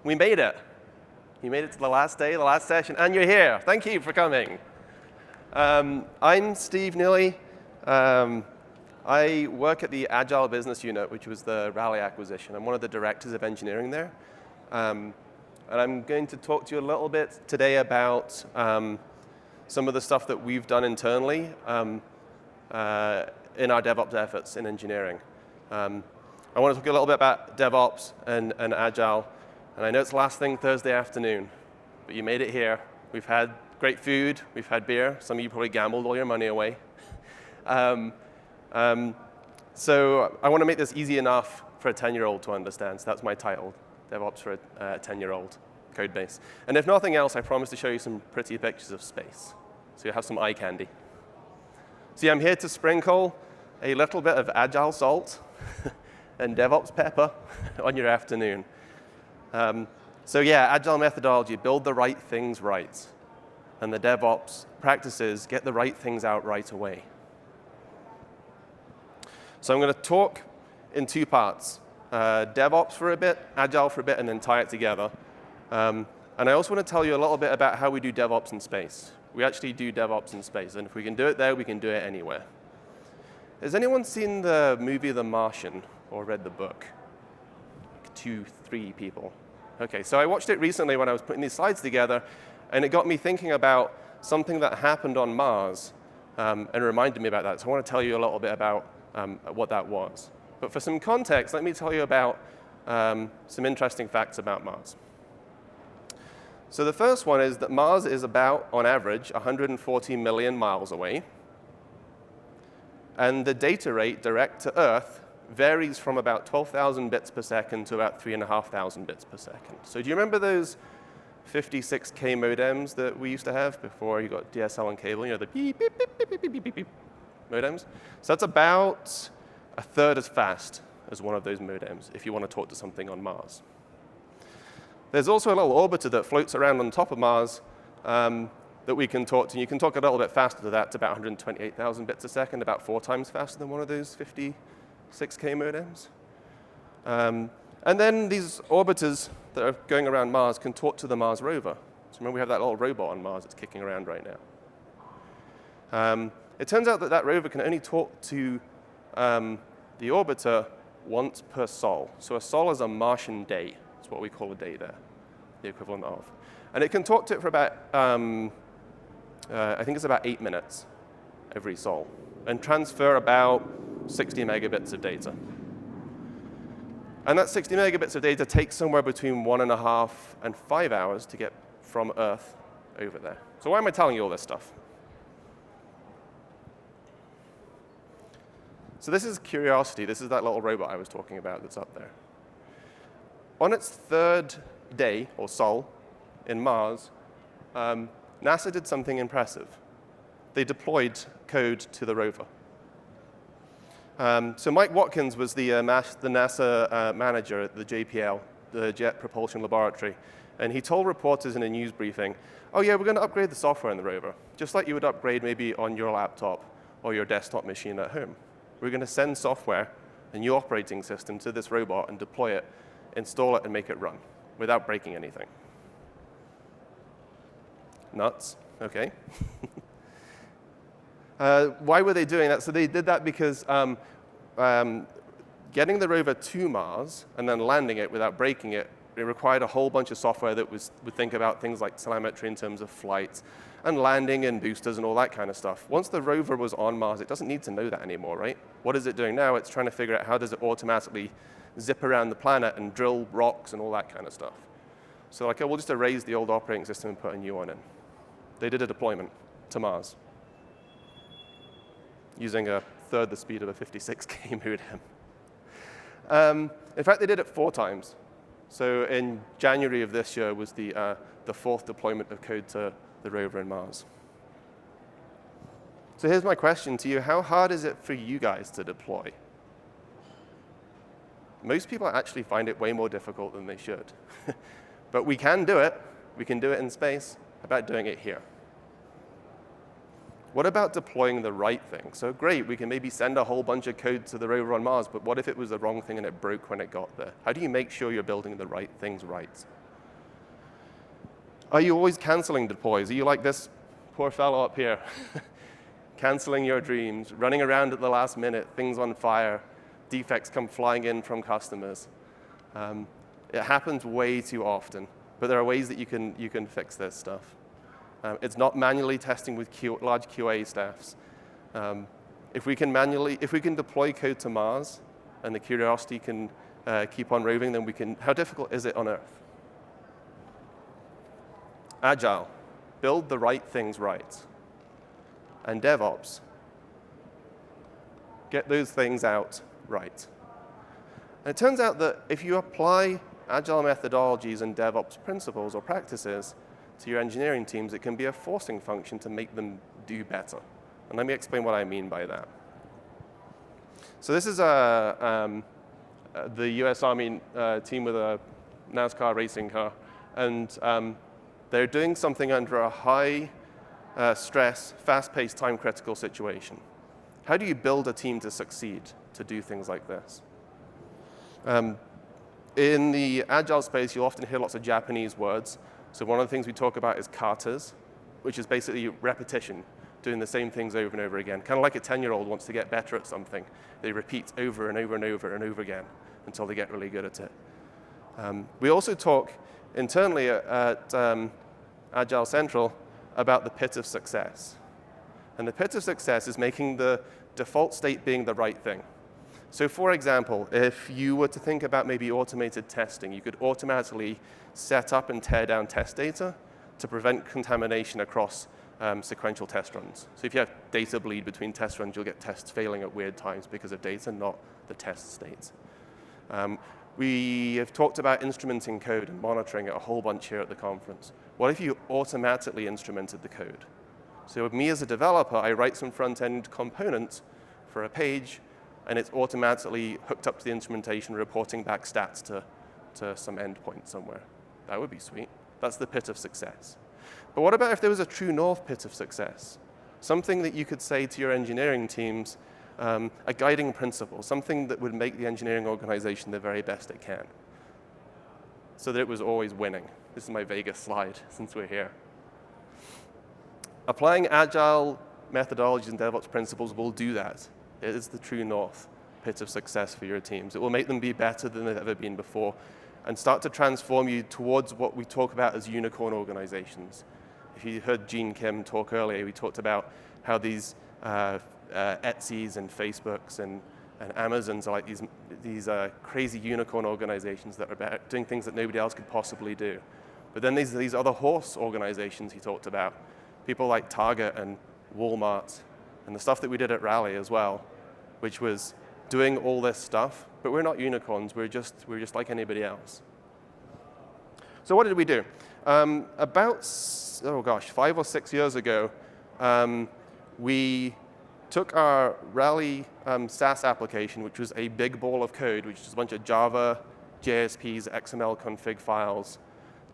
We made it. You made it to the last day, the last session, and you're here. Thank you for coming. I'm Steve Neely. I work at the Agile business unit, which was the Rally acquisition. I'm one of the directors of engineering there. And I'm going to talk to you a little bit today about some of the stuff that we've done internally in our DevOps efforts in engineering. I want to talk a little bit about DevOps and Agile. And I know it's the last thing Thursday afternoon, but you made it here. We've had great food. We've had beer. Some of you probably gambled all your money away. So I want to make this easy enough for a 10-year-old to understand. So that's my title, DevOps for a 10-year-old Codebase. And if nothing else, I promise to show you some pretty pictures of space. So you'll have some eye candy. See, I'm here to sprinkle a little bit of Agile salt and DevOps pepper on your afternoon. So yeah, Agile methodology, build the right things right. And the DevOps practices, get the right things out right away. So I'm going to talk in two parts. DevOps for a bit, Agile for a bit, and then tie it together. And I also want to tell you a little bit about how we do DevOps in space. We actually do DevOps in space. And if we can do it there, we can do it anywhere. Has anyone seen the movie The Martian or read the book? 2, 3 people. OK, so I watched it recently when I was putting these slides together, and it got me thinking about something that happened on Mars and reminded me about that. So I want to tell you a little bit about what that was. But for some context, let me tell you about some interesting facts about Mars. So the first one is that Mars is about, on average, 140 million miles away. And the data rate direct to Earth varies from about 12,000 bits per second to about 3,500 bits per second. So do you remember those 56K modems that we used to have before you got DSL and cable? You know, the beep, beep, beep, beep, beep, beep, beep, beep modems? So that's about a third as fast as one of those modems if you want to talk to something on Mars. There's also a little orbiter that floats around on top of Mars that we can talk to. You can talk a little bit faster to that, to about 128,000 bits a second, about 4 times faster than one of those 56K modems. And then these orbiters that are going around Mars can talk to the Mars rover. So remember, we have that little robot on Mars that's kicking around right now. It turns out that that rover can only talk to the orbiter once per sol. So a sol is a Martian day. That's what we call a day there, the equivalent of. And it can talk to it for about, I think it's about 8 minutes every sol, and transfer about 60 megabits of data. And that 60 megabits of data takes somewhere between 1.5 and 5 hours to get from Earth over there. So why am I telling you all this stuff? So this is Curiosity. This is that little robot I was talking about that's up there. On its 3rd day, or sol, in Mars, NASA did something impressive. They deployed code to the rover. So Mike Watkins was the NASA manager at the JPL, the Jet Propulsion Laboratory. And he told reporters in a news briefing, oh, yeah, we're going to upgrade the software in the rover, just like you would upgrade maybe on your laptop or your desktop machine at home. We're going to send software, a new operating system, to this robot and deploy it, install it, and make it run without breaking anything. Nuts? OK. Why were they doing that? So they did that because getting the rover to Mars and then landing it without breaking it, it required a whole bunch of software that would think about things like telemetry in terms of flights and landing and boosters and all that kind of stuff. Once the rover was on Mars, it doesn't need to know that anymore, right? What is it doing now? It's trying to figure out how does it automatically zip around the planet and drill rocks and all that kind of stuff. So like, we'll just erase the old operating system and put a new one in. They did a deployment to Mars using a third the speed of a 56K modem. In fact, they did it 4 times. So in January of this year was the 4th deployment of code to the rover in Mars. So here's my question to you. How hard is it for you guys to deploy? Most people actually find it way more difficult than they should. But we can do it. We can do it in space. How about doing it here? What about deploying the right thing? So great, we can maybe send a whole bunch of code to the rover on Mars, but what if it was the wrong thing and it broke when it got there? How do you make sure you're building the right things right? Are you always canceling deploys? Are you like this poor fellow up here? Canceling your dreams, running around at the last minute, things on fire, defects come flying in from customers. It happens way too often, but there are ways that you can fix this stuff. It's not manually testing with large QA staffs. If we can deploy code to Mars, and the curiosity can keep on roving, then we can. How difficult is it on Earth? Agile, build the right things right. And DevOps, get those things out right. And it turns out that if you apply Agile methodologies and DevOps principles or practices to your engineering teams, it can be a forcing function to make them do better. And let me explain what I mean by that. So this is the US Army team with a NASCAR racing car. And they're doing something under a high stress, fast-paced, time-critical situation. How do you build a team to succeed to do things like this? In the Agile space, you'll often hear lots of Japanese words. So one of the things we talk about is katas, which is basically repetition, doing the same things over and over again. Kind of like a 10-year-old wants to get better at something. They repeat over and over and over and over again until they get really good at it. We also talk internally at Agile Central about the pit of success. And the pit of success is making the default state being the right thing. So for example, if you were to think about maybe automated testing, you could automatically set up and tear down test data to prevent contamination across sequential test runs. So if you have data bleed between test runs, you'll get tests failing at weird times because of data, not the test state. We have talked about instrumenting code and monitoring it a whole bunch here at the conference. What if you automatically instrumented the code? So with me as a developer, I write some front-end components for a page, and it's automatically hooked up to the instrumentation, reporting back stats to some endpoint somewhere. That would be sweet. That's the pit of success. But what about if there was a true north pit of success? Something that you could say to your engineering teams, a guiding principle, something that would make the engineering organization the very best it can, so that it was always winning. This is my Vegas slide, since we're here. Applying Agile methodologies and DevOps principles will do that. It is the true north pit of success for your teams. It will make them be better than they've ever been before and start to transform you towards what we talk about as unicorn organizations. If you heard Gene Kim talk earlier, we talked about how these Etsy's and Facebooks and Amazons are like these crazy unicorn organizations that are doing things that nobody else could possibly do. But then these other horse organizations he talked about, people like Target and Walmart, and the stuff that we did at Rally as well, which was doing all this stuff, but we're not unicorns, we're just like anybody else. So what did we do? About 5 or 6 years ago, we took our Rally SaaS application, which was a big ball of code, which is a bunch of Java, JSPs, XML config files,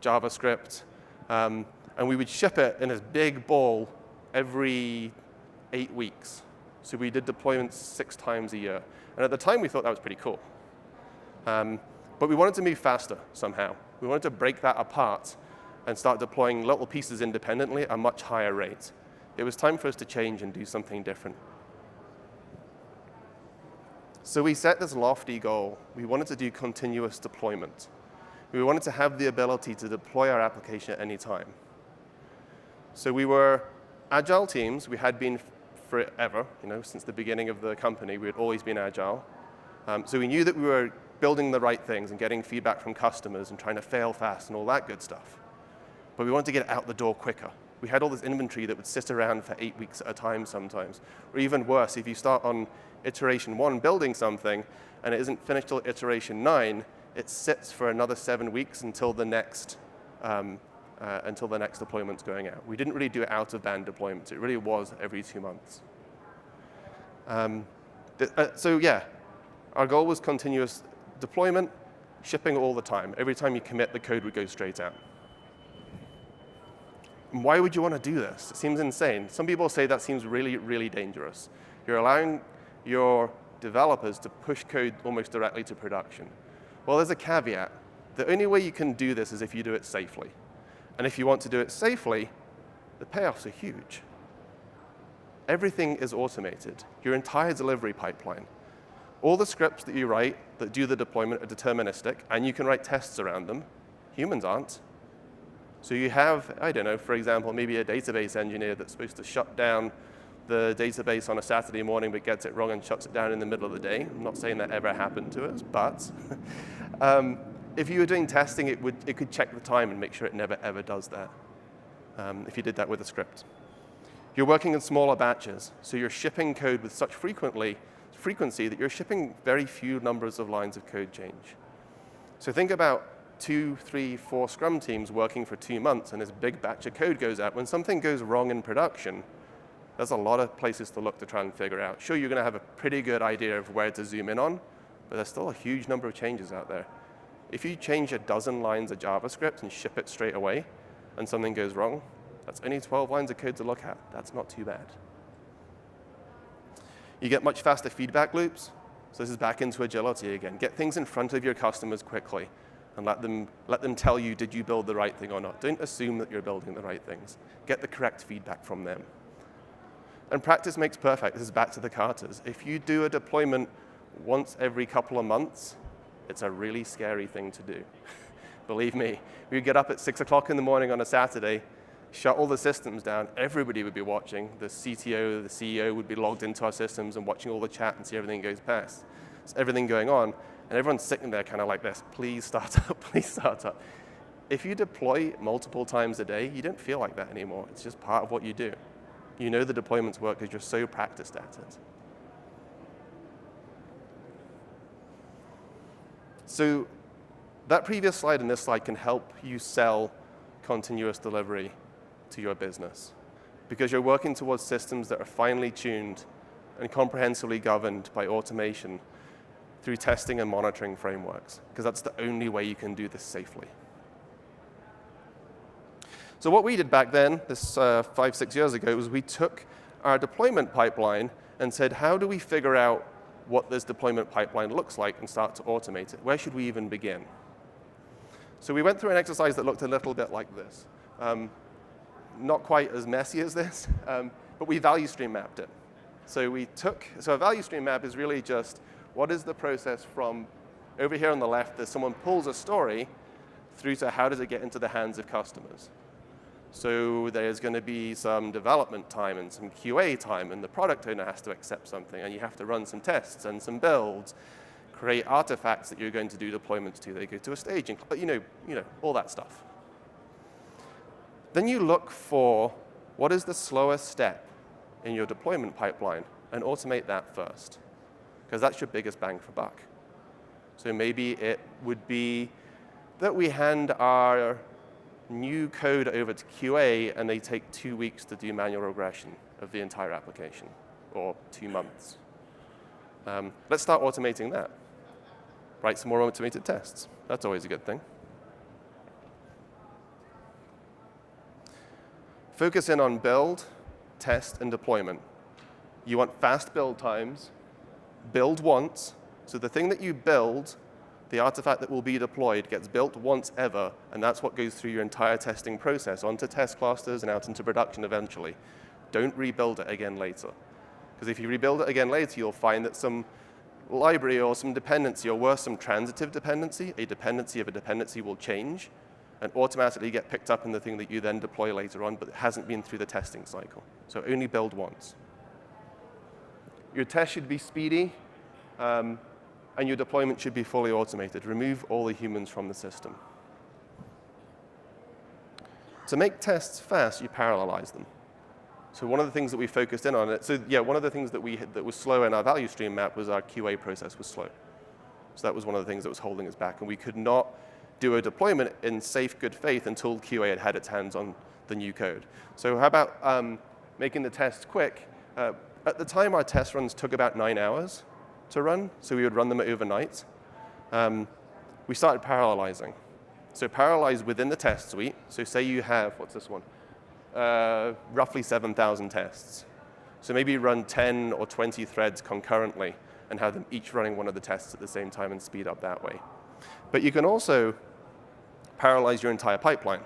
JavaScript, and we would ship it in this big ball every 8 weeks. So we did deployments 6 times a year. And at the time, we thought that was pretty cool. But we wanted to move faster somehow. We wanted to break that apart and start deploying little pieces independently at a much higher rate. It was time for us to change and do something different. So we set this lofty goal. We wanted to do continuous deployment. We wanted to have the ability to deploy our application at any time. So we were Agile teams. We had been forever, since the beginning of the company. We had always been Agile. So we knew that we were building the right things and getting feedback from customers and trying to fail fast and all that good stuff. But we wanted to get it out the door quicker. We had all this inventory that would sit around for 8 weeks at a time sometimes. Or even worse, if you start on iteration 1 building something and it isn't finished till iteration 9, it sits for another 7 weeks until the next deployment's going out. We didn't really do out-of-band deployments. It really was every 2 months. So yeah, our goal was continuous deployment, shipping all the time. Every time you commit, the code would go straight out. And why would you want to do this? It seems insane. Some people say that seems really, really dangerous. You're allowing your developers to push code almost directly to production. Well, there's a caveat. The only way you can do this is if you do it safely. And if you want to do it safely, the payoffs are huge. Everything is automated, your entire delivery pipeline. All the scripts that you write that do the deployment are deterministic, and you can write tests around them. Humans aren't. So you have, I don't know, for example, maybe a database engineer that's supposed to shut down the database on a Saturday morning but gets it wrong and shuts it down in the middle of the day. I'm not saying that ever happened to us, but if you were doing testing, it could check the time and make sure it never, ever does that if you did that with a script. You're working in smaller batches, so you're shipping code with such frequency that you're shipping very few numbers of lines of code change. So think about 2, 3, 4 Scrum teams working for 2 months, and this big batch of code goes out. When something goes wrong in production, there's a lot of places to look to try and figure out. Sure, you're going to have a pretty good idea of where to zoom in on, but there's still a huge number of changes out there. If you change a dozen lines of JavaScript and ship it straight away, and something goes wrong, that's only 12 lines of code to look at. That's not too bad. You get much faster feedback loops. So this is back into agility again. Get things in front of your customers quickly and let them tell you, did you build the right thing or not? Don't assume that you're building the right things. Get the correct feedback from them. And practice makes perfect. This is back to the Carters. If you do a deployment once every couple of months, it's a really scary thing to do. Believe me, we get up at 6 o'clock in the morning on a Saturday, shut all the systems down, everybody would be watching. The CTO, the CEO would be logged into our systems and watching all the chat and see everything goes past. It's everything going on, and everyone's sitting there kind of like this, please start up, please start up. If you deploy multiple times a day, you don't feel like that anymore. It's just part of what you do. You know the deployments work because you're so practiced at it. So that previous slide and this slide can help you sell continuous delivery to your business because you're working towards systems that are finely tuned and comprehensively governed by automation through testing and monitoring frameworks, because that's the only way you can do this safely. So what we did back then, this 5, 6 years ago, was we took our deployment pipeline and said, how do we figure out what this deployment pipeline looks like and start to automate it? Where should we even begin? So we went through an exercise that looked a little bit like this. Not quite as messy as this, but we value stream mapped it. So a value stream map is really just, what is the process from over here on the left, that someone pulls a story through to how does it get into the hands of customers? So there's going to be some development time and some QA time, and the product owner has to accept something, and you have to run some tests and some builds, create artifacts that you're going to do deployments to. They go to a staging, but you know, all that stuff. Then you look for what is the slowest step in your deployment pipeline and automate that first, because that's your biggest bang for buck. So maybe it would be that we hand our new code over to QA and they take 2 weeks to do manual regression of the entire application, or 2 months. Let's start automating that. Write some more automated tests. That's always a good thing. Focus in on build, test, and deployment. You want fast build times, build once, so the thing that you build, the artifact that will be deployed, gets built once ever, and that's what goes through your entire testing process, onto test clusters and out into production eventually. Don't rebuild it again later. Because if you rebuild it again later, you'll find that some library or some dependency, or worse, some transitive dependency, a dependency of a dependency will change and automatically get picked up in the thing that you then deploy later on, but it hasn't been through the testing cycle. So only build once. Your test should be speedy, and your deployment should be fully automated. Remove all the humans from the system. To make tests fast, you parallelize them. So one of the things that we focused in on it, so yeah, one of the things that was slow in our value stream map was our QA process was slow. So that was one of the things that was holding us back, and we could not do a deployment in safe, good faith until QA had had its hands on the new code. So how about making the tests quick? At the time, our test runs took about 9 hours to run, so we would run them overnight. We started parallelizing. So parallelize within the test suite. So say you have, what's this one? Roughly 7,000 tests. So maybe you run 10 or 20 threads concurrently and have them each running one of the tests at the same time and speed up that way. But you can also parallelize your entire pipeline.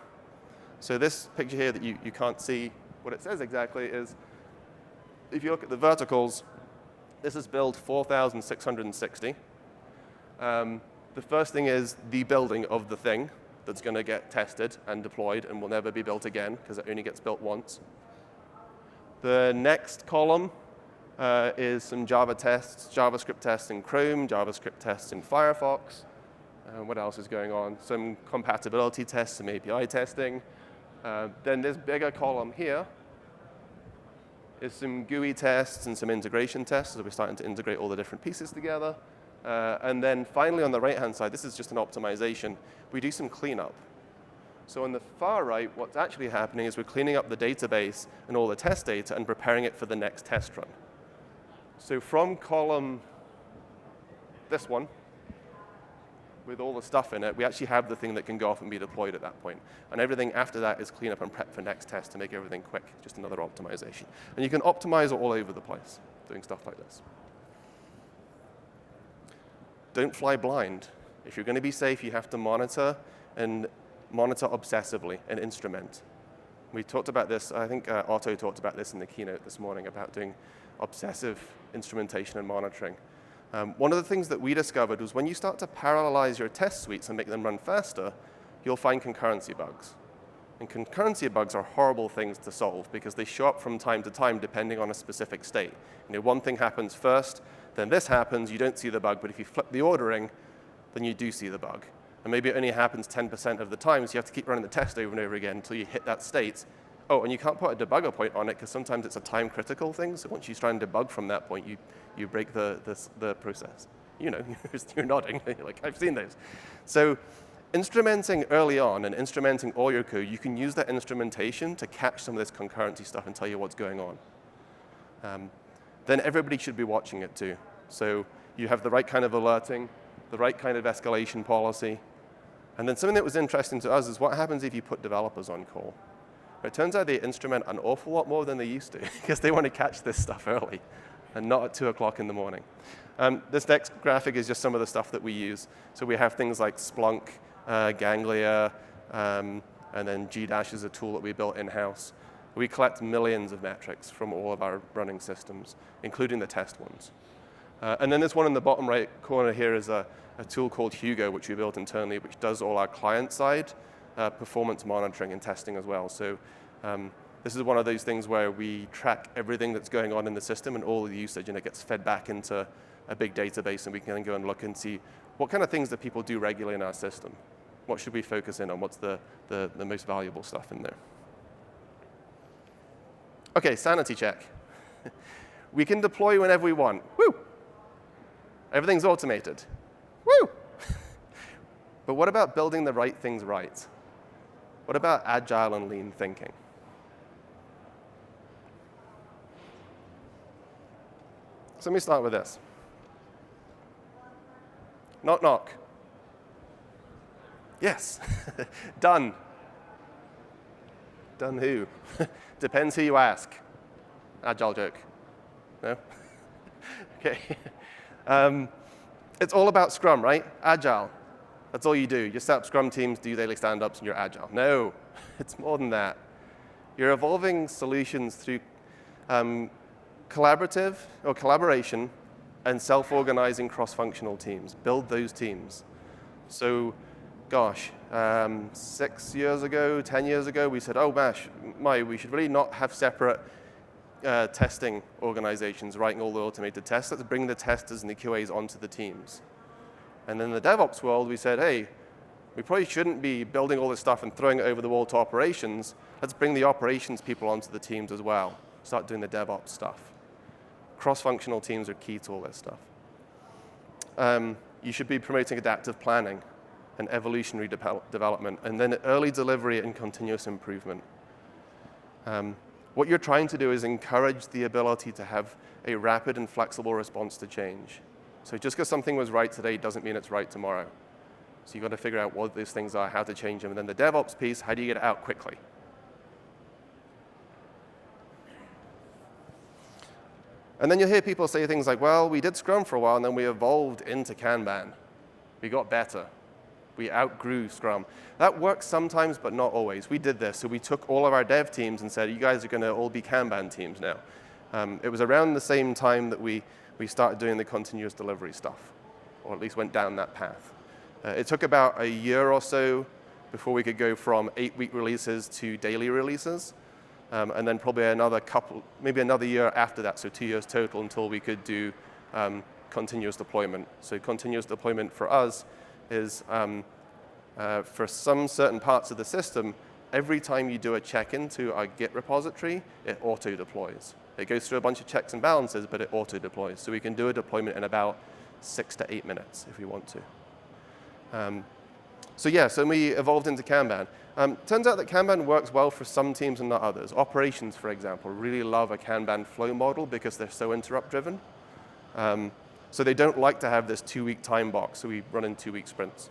So this picture here that you can't see what it says exactly is, if you look at the verticals, this is build 4,660. The first thing is the building of the thing that's going to get tested and deployed and will never be built again because it only gets built once. The next column is some Java tests, JavaScript tests in Chrome, JavaScript tests in Firefox. What else is going on? Some compatibility tests, some API testing. Then this bigger column here is some GUI tests and some integration tests, so we're starting to integrate all the different pieces together. And then finally on the right-hand side, this is just an optimization. We do some cleanup. So on the far right, what's actually happening is we're cleaning up the database and all the test data and preparing it for the next test run. So from column, this one, with all the stuff in it, we actually have the thing that can go off and be deployed at that point. And everything after that is cleanup and prep for next test to make everything quick, just another optimization. And you can optimize it all over the place, doing stuff like this. Don't fly blind. If you're going to be safe, you have to monitor and monitor obsessively and instrument. We talked about this, I think Otto talked about this in the keynote this morning about doing obsessive instrumentation and monitoring. One of the things that we discovered was when you start to parallelize your test suites and make them run faster, you'll find concurrency bugs. And concurrency bugs are horrible things to solve because they show up from time to time depending on a specific state. You know, one thing happens first, then this happens, you don't see the bug, but if you flip the ordering, then you do see the bug. And maybe it only happens 10% of the time, so you have to keep running the test over and over again until you hit that state. Oh, and you can't put a debugger point on it because sometimes it's a time-critical thing, so once you try and debug from that point, you break the process. You know, you're nodding, you're like, I've seen those. So instrumenting early on and instrumenting all your code, you can use that instrumentation to catch some of this concurrency stuff and tell you what's going on. Then everybody should be watching it too. So you have the right kind of alerting, the right kind of escalation policy. And then something that was interesting to us is what happens if you put developers on call. It turns out they instrument an awful lot more than they used to because they want to catch this stuff early and not at 2 o'clock in the morning. This next graphic is just some of the stuff that we use. So we have things like Splunk, Ganglia, and then Gdash is a tool that we built in-house. We collect millions of metrics from all of our running systems, including the test ones. And then this one in the bottom right corner here is a tool called Hugo, which we built internally, which does all our client-side performance monitoring and testing as well. So this is one of those things where we track everything that's going on in the system and all of the usage, and it gets fed back into a big database, and we can then go and look and see what kind of things that people do regularly in our system. What should we focus in on? What's the most valuable stuff in there? OK, sanity check. We can deploy whenever we want. Woo! Everything's automated. Woo! But what about building the right things right? What about agile and lean thinking? So let me start with this. Knock, knock. Yes. Done. Done who? Depends who you ask. Agile joke. No? OK. It's all about Scrum, right? Agile. That's all you do. You set up Scrum teams, do daily stand-ups, and you're agile. No, it's more than that. You're evolving solutions through collaborative or collaboration and self-organizing cross-functional teams. Build those teams. So, gosh, 6 years ago, 10 years ago, we said, oh, gosh, we should really not have separate testing organizations writing all the automated tests. Let's bring the testers and the QAs onto the teams. And then in the DevOps world, we said, hey, we probably shouldn't be building all this stuff and throwing it over the wall to operations. Let's bring the operations people onto the teams as well. Start doing the DevOps stuff. Cross-functional teams are key to all this stuff. You should be promoting adaptive planning and evolutionary development, and then early delivery and continuous improvement. What you're trying to do is encourage the ability to have a rapid and flexible response to change. So just because something was right today doesn't mean it's right tomorrow. So you've got to figure out what those things are, how to change them. And then the DevOps piece, how do you get it out quickly? And then you'll hear people say things like, well, we did Scrum for a while, and then we evolved into Kanban. We got better. We outgrew Scrum. That works sometimes, but not always. We did this. So we took all of our dev teams and said, you guys are going to all be Kanban teams now. It was around the same time that we started doing the continuous delivery stuff, or at least went down that path. It took about a year or so before we could go from 8-week releases to daily releases. And then probably maybe another year after that, so 2 years total, until we could do continuous deployment. So continuous deployment for us is for some certain parts of the system, every time you do a check-in to our Git repository, it auto-deploys. It goes through a bunch of checks and balances, but it auto-deploys. So we can do a deployment in about 6 to 8 minutes if we want to. So we evolved into Kanban. Turns out that Kanban works well for some teams and not others. Operations, for example, really love a Kanban flow model because they're so interrupt-driven. So they don't like to have this 2-week time box, so we run in 2-week sprints.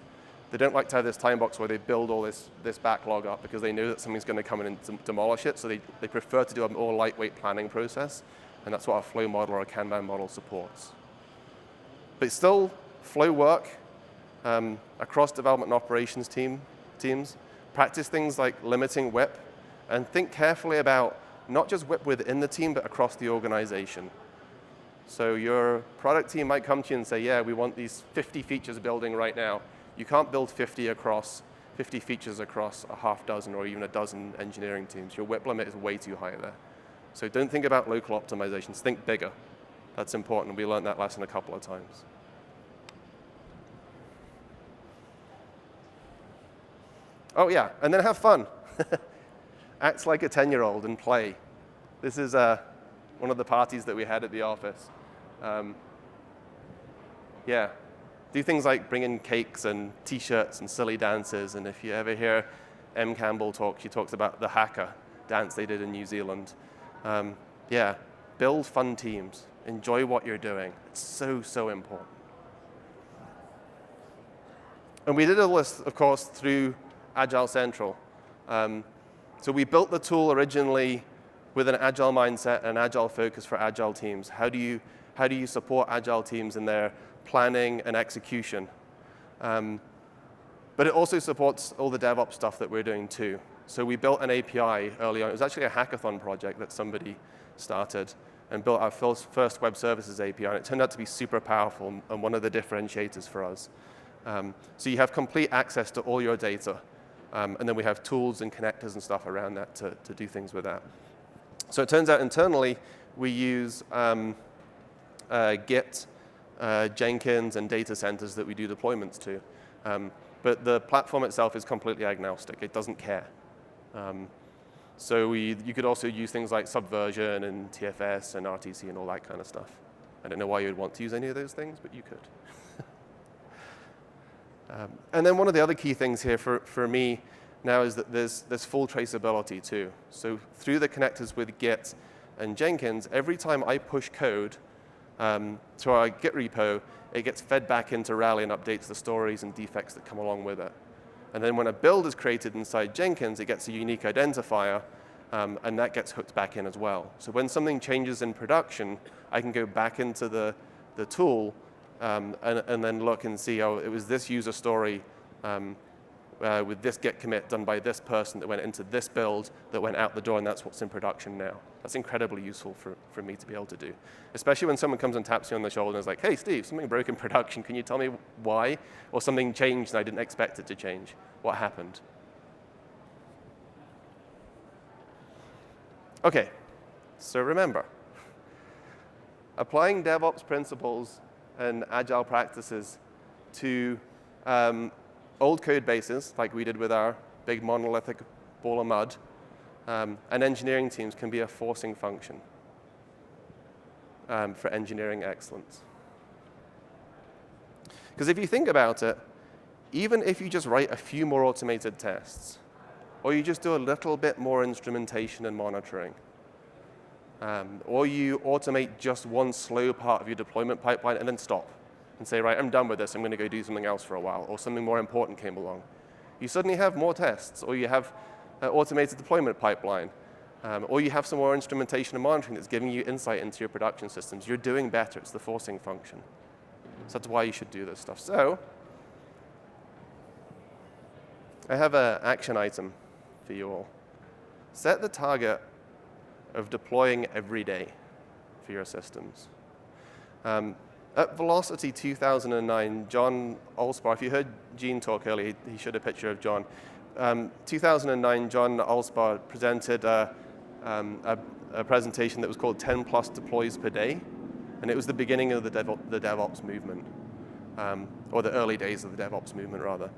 They don't like to have this time box where they build all this backlog up because they know that something's going to come in and demolish it, so they prefer to do a more lightweight planning process, and that's what a flow model or a Kanban model supports. But still, flow work across development and operations teams. Practice things like limiting WIP, and think carefully about not just WIP within the team, but across the organization. So your product team might come to you and say, yeah, we want these 50 features building right now. You can't build 50 features across a half dozen or even a dozen engineering teams. Your WIP limit is way too high there. So don't think about local optimizations. Think bigger. That's important. We learned that lesson a couple of times. Oh, yeah, and then have fun. Act like a 10-year-old and play. This is one of the parties that we had at the office. Yeah. Do things like bring in cakes and T-shirts and silly dances. And if you ever hear M. Campbell talk, she talks about the haka dance they did in New Zealand. Yeah, build fun teams. Enjoy what you're doing. It's so, so important. And we did all this, of course, through Agile Central. So we built the tool originally with an Agile mindset and an Agile focus for Agile teams. How do you support Agile teams in their planning and execution? But it also supports all the DevOps stuff that we're doing too. So we built an API early on. It was actually a hackathon project that somebody started and built our first web services API. And it turned out to be super powerful and one of the differentiators for us. So you have complete access to all your data. And then we have tools and connectors and stuff around that to do things with that. So it turns out internally we use Git, Jenkins, and data centers that we do deployments to. But the platform itself is completely agnostic. It doesn't care. So you could also use things like Subversion and TFS and RTC and all that kind of stuff. I don't know why you would want to use any of those things, but you could. And then one of the other key things here for me now is that there's full traceability too. So through the connectors with Git and Jenkins, every time I push code to our Git repo, it gets fed back into Rally and updates the stories and defects that come along with it. And then when a build is created inside Jenkins, it gets a unique identifier, and that gets hooked back in as well. So when something changes in production, I can go back into the tool and then look and see, oh, it was this user story with this Git commit done by this person that went into this build that went out the door, and that's what's in production now. That's incredibly useful for me to be able to do, especially when someone comes and taps me on the shoulder and is like, hey, Steve, something broke in production. Can you tell me why? Or something changed and I didn't expect it to change. What happened? OK, so remember, applying DevOps principles and Agile practices to old code bases, like we did with our big monolithic ball of mud, and engineering teams can be a forcing function for engineering excellence. Because if you think about it, even if you just write a few more automated tests, or you just do a little bit more instrumentation and monitoring, or you automate just one slow part of your deployment pipeline and then stop and say, right, I'm done with this. I'm going to go do something else for a while, or something more important came along. You suddenly have more tests, or you have an automated deployment pipeline, or you have some more instrumentation and monitoring that's giving you insight into your production systems. You're doing better. It's the forcing function. So that's why you should do this stuff. So I have an action item for you all. Set the target of deploying every day for your systems. At Velocity 2009, John Allspaw, if you heard Gene talk earlier, he showed a picture of John. 2009, John Allspaw presented a presentation that was called 10 plus deploys per day, and it was the beginning of the DevOps movement, or the early days of the DevOps movement, rather.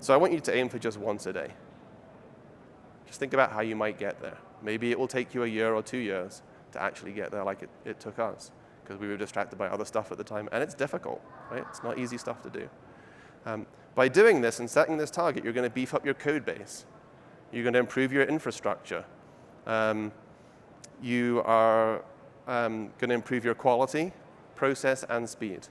So I want you to aim for just once a day. Just think about how you might get there. Maybe it will take you a year or 2 years to actually get there like it took us, because we were distracted by other stuff at the time, and it's difficult, right? It's not easy stuff to do. By doing this and setting this target, you're going to beef up your code base. You're going to improve your infrastructure. You are going to improve your quality, process, and speed.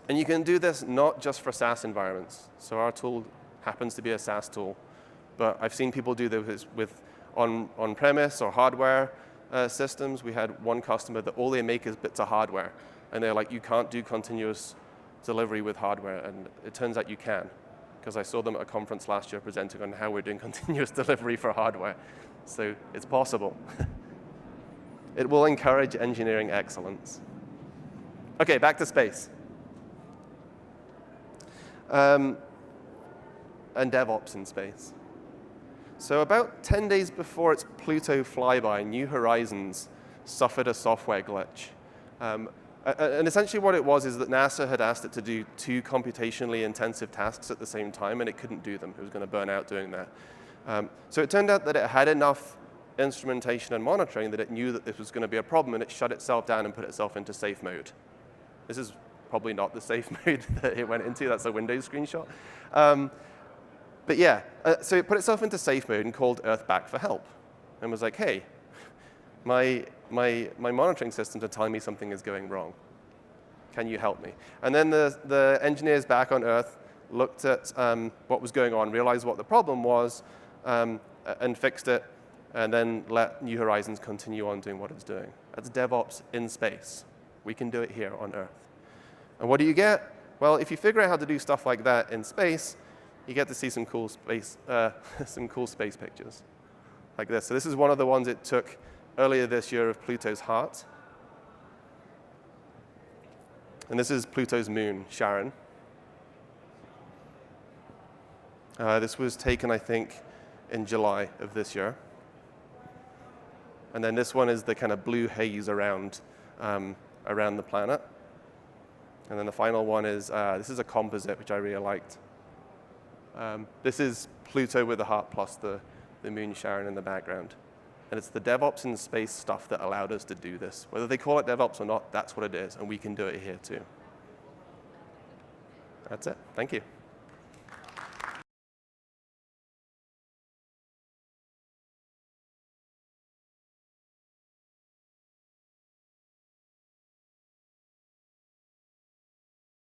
And you can do this not just for SaaS environments. So our tool happens to be a SaaS tool, but I've seen people do this with on-premise or hardware systems. We had one customer that all they make is bits of hardware, and they're like, you can't do continuous delivery with hardware, and it turns out you can, because I saw them at a conference last year presenting on how we're doing continuous delivery for hardware. So it's possible. It will encourage engineering excellence. Okay, back to space. And DevOps in space. So about 10 days before its Pluto flyby, New Horizons suffered a software glitch. And essentially what it was is that NASA had asked it to do 2 computationally intensive tasks at the same time, and it couldn't do them. It was going to burn out doing that. So it turned out that it had enough instrumentation and monitoring that it knew that this was going to be a problem, and it shut itself down and put itself into safe mode. This is probably not the safe mode that it went into. That's a Windows screenshot. But yeah, so it put itself into safe mode and called Earth back for help, and was like, hey, my monitoring systems are telling me something is going wrong. Can you help me? And then the engineers back on Earth looked at what was going on, realized what the problem was, and fixed it, and then let New Horizons continue on doing what it's doing. That's DevOps in space. We can do it here on Earth. And what do you get? Well, if you figure out how to do stuff like that in space, you get to see some cool space pictures like this. So this is one of the ones it took earlier this year of Pluto's heart. And this is Pluto's moon, Charon. This was taken, I think, in July of this year. And then this one is the kind of blue haze around the planet. And then the final one is, this is a composite, which I really liked. This is Pluto with the heart plus the moon Charon in the background. And it's the DevOps in space stuff that allowed us to do this. Whether they call it DevOps or not, that's what it is, and we can do it here too. That's it. Thank you.